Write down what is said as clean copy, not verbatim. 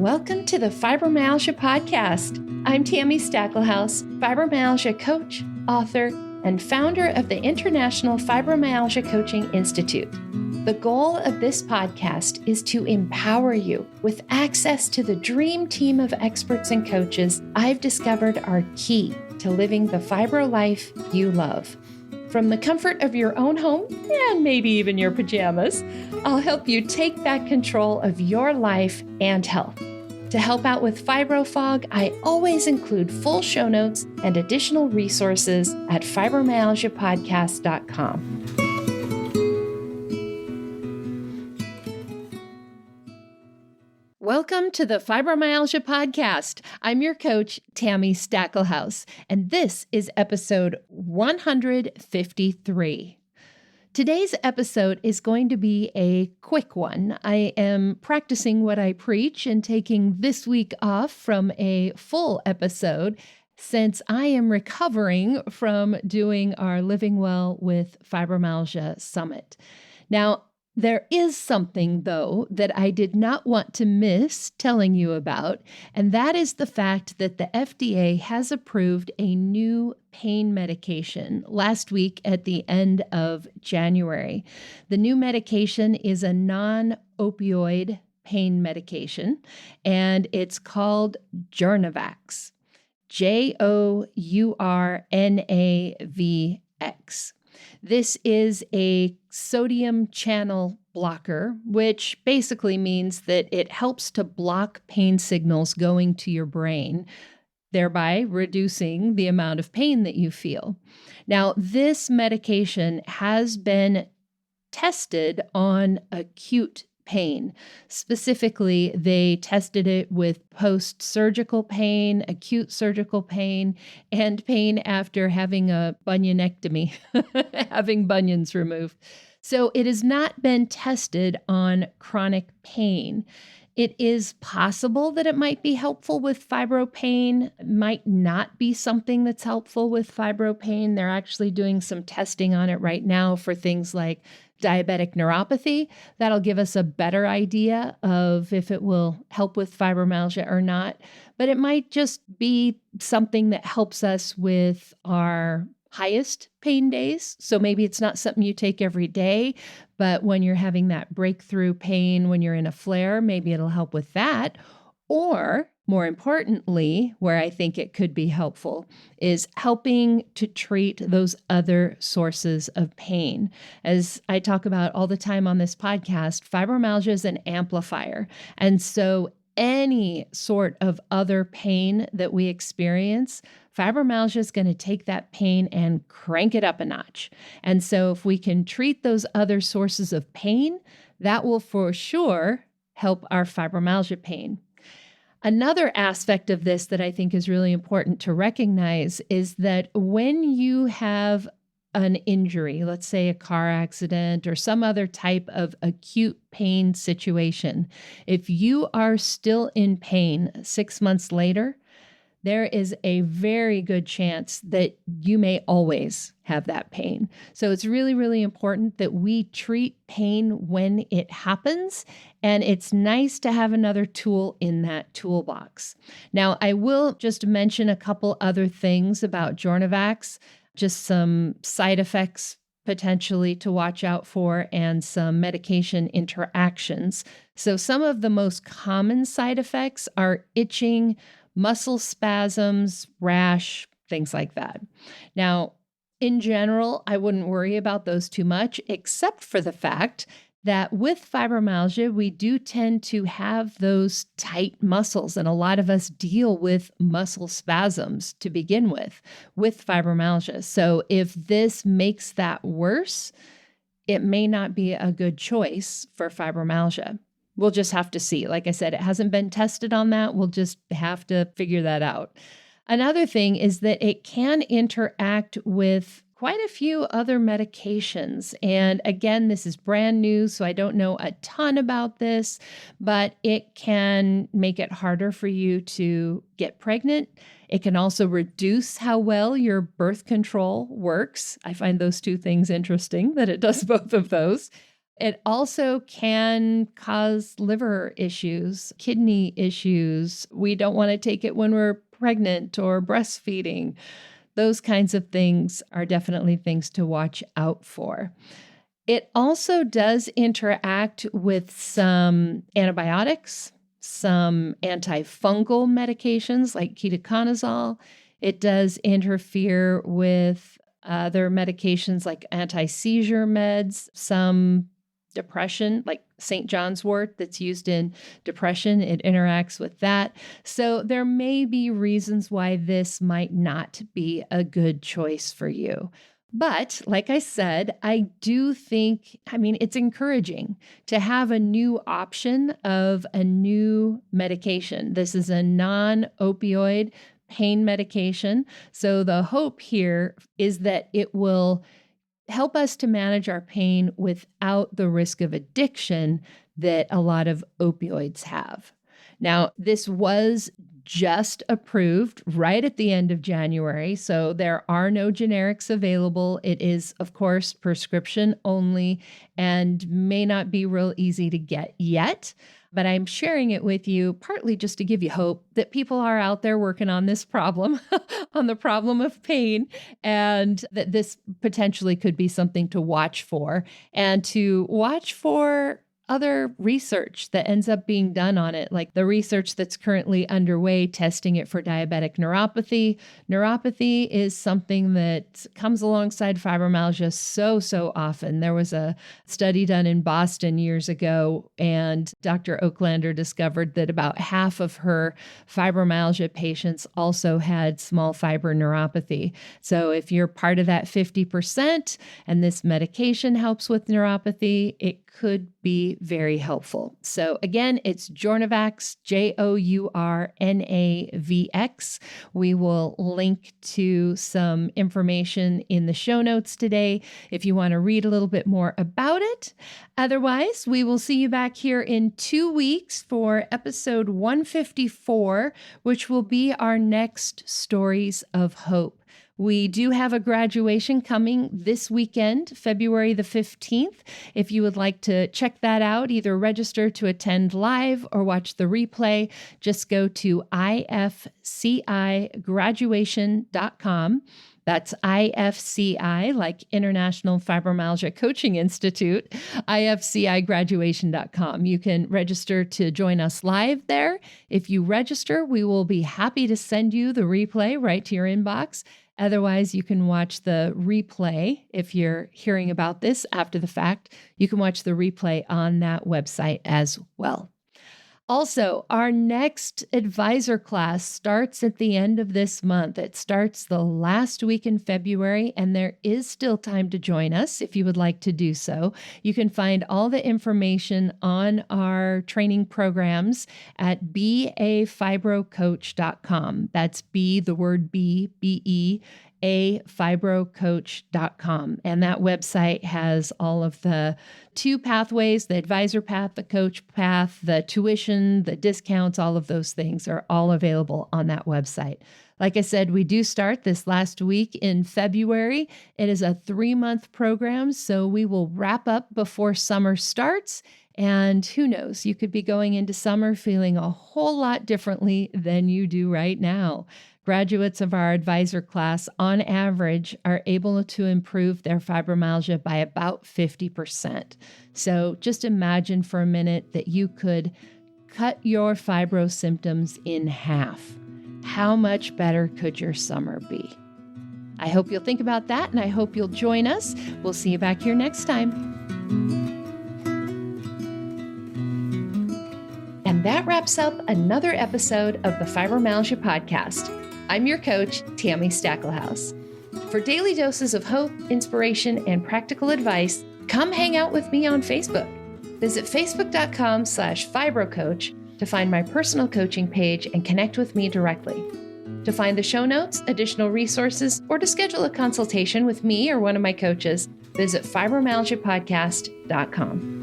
Welcome to the Fibromyalgia Podcast. I'm Tami, fibromyalgia coach, author, and founder of the International Fibromyalgia Coaching Institute. The goal of this podcast is to empower you with access to the dream team of experts and coaches I've discovered are key to living the fibro life you love. From the comfort of your own home, and maybe even your pajamas, I'll help you take back control of your life and health. To help out with fibro fog, I always include full show notes and additional resources at fibromyalgiapodcast.com. Welcome to the Fibromyalgia Podcast. I'm your coach, Tami, and this is episode 153. Today's episode is going to be a quick one. I am practicing what I preach and taking this week off from a full episode since I am recovering from doing our Living Well with Fibromyalgia Summit. Now, there is something, though, that I did not want to miss telling you about, and that is the fact that the FDA has approved a new pain medication last week at the end of January. The new medication is a non-opioid pain medication, and it's called Journavx, Journavx. This is a sodium channel blocker, which basically means that it helps to block pain signals going to your brain, thereby reducing the amount of pain that you feel. Now, this medication has been tested on acute pain. Specifically, they tested it with post-surgical pain, acute surgical pain, and pain after having a bunionectomy, having bunions removed. So it has not been tested on chronic pain. It is possible that it might be helpful with fibro pain. It might not be something that's helpful with fibro pain. They're actually doing some testing on it right now for things like diabetic neuropathy. That'll give us a better idea of if it will help with fibromyalgia or not. But it might just be something that helps us with our highest pain days. So maybe it's not something you take every day, but when you're having that breakthrough pain, when you're in a flare, maybe it'll help with that. Or more importantly, where I think it could be helpful is helping to treat those other sources of pain. As I talk about all the time on this podcast, fibromyalgia is an amplifier. And so any sort of other pain that we experience, fibromyalgia is going to take that pain and crank it up a notch. And so if we can treat those other sources of pain, that will for sure help our fibromyalgia pain. Another aspect of this that I think is really important to recognize is that when you have an injury, let's say a car accident or some other type of acute pain situation, if you are still in pain 6 months later, there is a very good chance that you may always have that pain. So it's really, really important that we treat pain when it happens, and it's nice to have another tool in that toolbox. Now, I will just mention a couple other things about Journavx, just some side effects potentially to watch out for and some medication interactions. So some of the most common side effects are itching, muscle spasms, rash, things like that. Now, in general, I wouldn't worry about those too much, except for the fact that with fibromyalgia, we do tend to have those tight muscles, and a lot of us deal with muscle spasms to begin with fibromyalgia. So if this makes that worse, it may not be a good choice for fibromyalgia. We'll just have to see. Like I said, it hasn't been tested on that. We'll just have to figure that out. Another thing is that it can interact with quite a few other medications. And again, this is brand new, so I don't know a ton about this, but it can make it harder for you to get pregnant. It can also reduce how well your birth control works. I find those two things interesting, that it does both of those. It also can cause liver issues, kidney issues. We don't want to take it when we're pregnant or breastfeeding. Those kinds of things are definitely things to watch out for. It also does interact with some antibiotics, some antifungal medications like ketoconazole. It does interfere with other medications like anti-seizure meds, some depression, like St. John's wort that's used in depression. It interacts with that. So there may be reasons why this might not be a good choice for you. But like I said, I do think, it's encouraging to have a new option of a new medication. This is a non-opioid pain medication. So the hope here is that it will help us to manage our pain without the risk of addiction that a lot of opioids have. Now, this was just approved right at the end of January, so there are no generics available. It is, of course, prescription only and may not be real easy to get yet. But I'm sharing it with you partly just to give you hope that people are out there working on this problem, on the problem of pain, and that this potentially could be something to watch for and to watch for other research that ends up being done on it, like the research that's currently underway testing it for diabetic neuropathy. Neuropathy is something that comes alongside fibromyalgia so often. There was a study done in Boston years ago, and Dr. Oaklander discovered that about half of her fibromyalgia patients also had small fiber neuropathy. So if you're part of that 50% and this medication helps with neuropathy, it could be very helpful. So again, it's Journavx, Journavx. We will link to some information in the show notes today if you want to read a little bit more about it. Otherwise, we will see you back here in 2 weeks for episode 154, which will be our next Stories of Hope. We do have a graduation coming this weekend, February the 15th. If you would like to check that out, either register to attend live or watch the replay, just go to ifcigraduation.com. That's IFCI, like International Fibromyalgia Coaching Institute, ifcigraduation.com. You can register to join us live there. If you register, we will be happy to send you the replay right to your inbox. Otherwise, you can watch the replay. If you're hearing about this after the fact, you can watch the replay on that website as well. Also, our next advisor class starts at the end of this month. It starts the last week in February, and there is still time to join us if you would like to do so. You can find all the information on our training programs at bafibrocoach.com. That's B, the word B, B-E, afibrocoach.com. And that website has all of the 2 pathways, the advisor path, the coach path, the tuition, the discounts, all of those things are all available on that website. Like I said, we do start this last week in February. It is a 3-month program, so we will wrap up before summer starts. And who knows, you could be going into summer feeling a whole lot differently than you do right now. Graduates of our advisor class, on average, are able to improve their fibromyalgia by about 50%. So just imagine for a minute that you could cut your fibro symptoms in half. How much better could your summer be? I hope you'll think about that, and I hope you'll join us. We'll see you back here next time. And that wraps up another episode of the Fibromyalgia Podcast. I'm your coach, Tami Stackelhaus. For daily doses of hope, inspiration, and practical advice, come hang out with me on Facebook. Visit facebook.com/fibrocoach to find my personal coaching page and connect with me directly. To find the show notes, additional resources, or to schedule a consultation with me or one of my coaches, visit fibromyalgiapodcast.com.